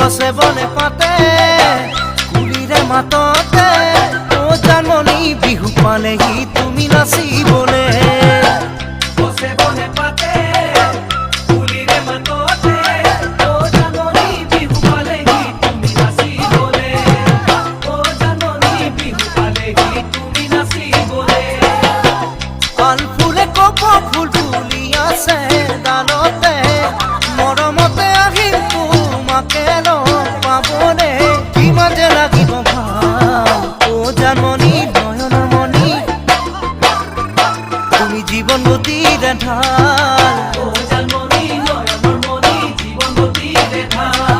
গছে বনে পাতে কুলিৰে মাততে ও জাননী বিহু পালেহি তুমি নাচিবলে গছে বনে পাতে কুলিৰে মাততে ও জাননী বিহু পালেহি তুমি নাচিবলে ও জাননী বিহু পালেহি তুমি নাচিবলে আল ফুলে কপৌ ফুল ফুলি আছে ডালতে মৰমতে আহিম তোমাকে পাবনে কিমান যে লাগিব ভাল ও জাননী নয়নৰ মণি তুমি জীৱন গতিৰে ঢাল ও জাননী নয়নৰ মণি জীৱন গতিৰে ঢাল